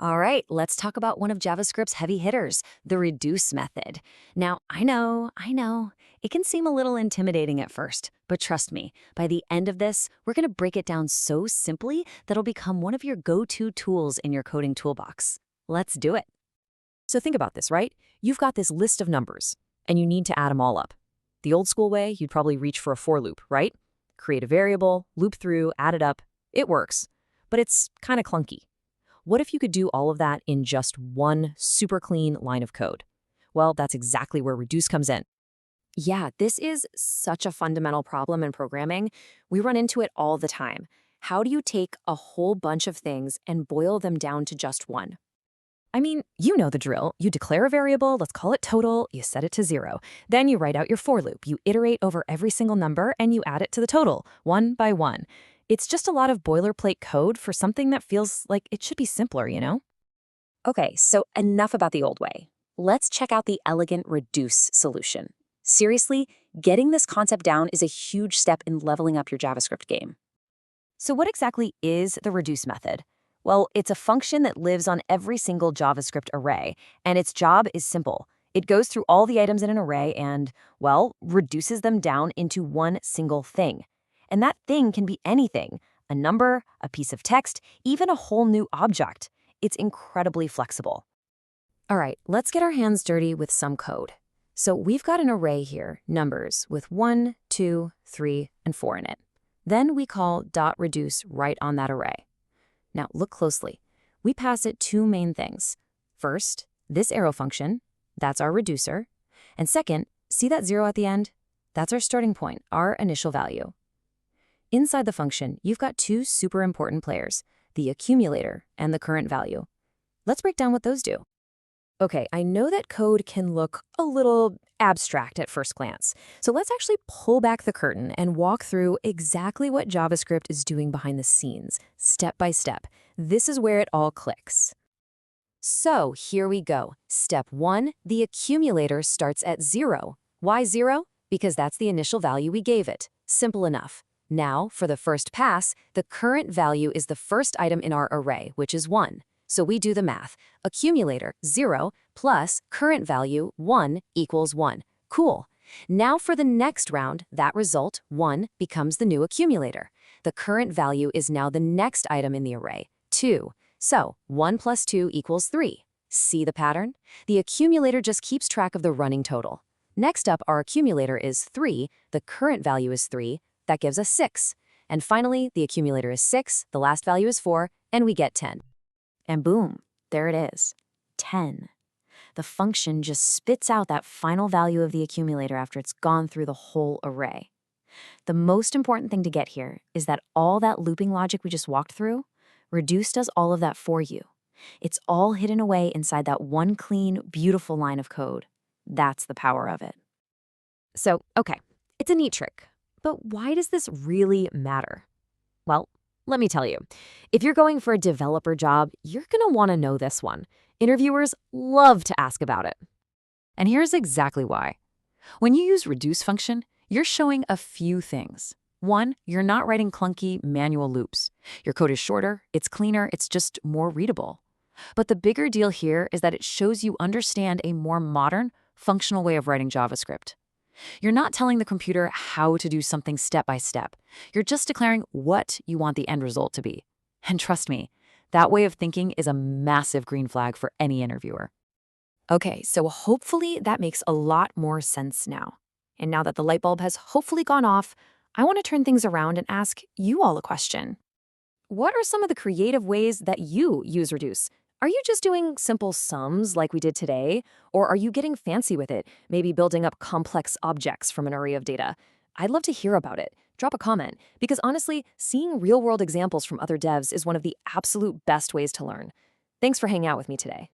All right, let's talk about one of JavaScript's heavy hitters, the reduce method. Now, I know, it can seem a little intimidating at first, but trust me, by the end of this, we're going to break it down so simply that it'll become one of your go-to tools in your coding toolbox. Let's do it. So think about this, right? You've got this list of numbers, and you need to add them all up. The old school way, you'd probably reach for a for loop, right? Create a variable, loop through, add it up. It works, but it's kind of clunky. What if you could do all of that in just one super clean line of code? Well, that's exactly where reduce comes in. Yeah, this is such a fundamental problem in programming. We run into it all the time. How do you take a whole bunch of things and boil them down to just one? I mean, you know the drill. You declare a variable, let's call it total, you set it to 0. Then you write out your for loop. You iterate over every single number and you add it to the total, one by one. It's just a lot of boilerplate code for something that feels like it should be simpler, you know? Okay, so enough about the old way. Let's check out the elegant reduce solution. Seriously, getting this concept down is a huge step in leveling up your JavaScript game. So what exactly is the reduce method? Well, it's a function that lives on every single JavaScript array, and its job is simple. It goes through all the items in an array and, well, reduces them down into one single thing. And that thing can be anything, a number, a piece of text, even a whole new object. It's incredibly flexible. All right, let's get our hands dirty with some code. So we've got an array here, numbers, with 1, 2, 3, and 4 in it. Then we call .reduce right on that array. Now look closely. We pass it two main things. First, this arrow function, that's our reducer. And second, see that 0 at the end? That's our starting point, our initial value. Inside the function, you've got two super important players, the accumulator and the current value. Let's break down what those do. Okay, I know that code can look a little abstract at first glance. So let's actually pull back the curtain and walk through exactly what JavaScript is doing behind the scenes, step by step. This is where it all clicks. So here we go. Step 1, the accumulator starts at 0. Why 0? Because that's the initial value we gave it. Simple enough. Now, for the first pass, the current value is the first item in our array, which is 1. So we do the math. Accumulator, 0, plus current value, 1, equals 1. Cool. Now for the next round, that result, 1, becomes the new accumulator. The current value is now the next item in the array, 2. So 1 plus 2 equals 3. See the pattern? The accumulator just keeps track of the running total. Next up, our accumulator is 3, the current value is 3, that gives us 6. And finally, the accumulator is 6, the last value is 4, and we get 10. And boom, there it is, 10. The function just spits out that final value of the accumulator after it's gone through the whole array. The most important thing to get here is that all that looping logic we just walked through, reduce does all of that for you. It's all hidden away inside that one clean, beautiful line of code. That's the power of it. So, okay, it's a neat trick, but why does this really matter? Well, let me tell you, if you're going for a developer job, you're going to want to know this one. Interviewers love to ask about it. And here's exactly why. When you use reduce function, you're showing a few things. One, you're not writing clunky manual loops. Your code is shorter, it's cleaner, it's just more readable. But the bigger deal here is that it shows you understand a more modern, functional way of writing JavaScript. You're not telling the computer how to do something step by step. You're just declaring what you want the end result to be. And trust me, that way of thinking is a massive green flag for any interviewer. Okay, so hopefully that makes a lot more sense now. And now that the light bulb has hopefully gone off, I want to turn things around and ask you all a question. What are some of the creative ways that you use reduce? Are you just doing simple sums like we did today? Or are you getting fancy with it, maybe building up complex objects from an array of data? I'd love to hear about it. Drop a comment, because honestly, seeing real-world examples from other devs is one of the absolute best ways to learn. Thanks for hanging out with me today.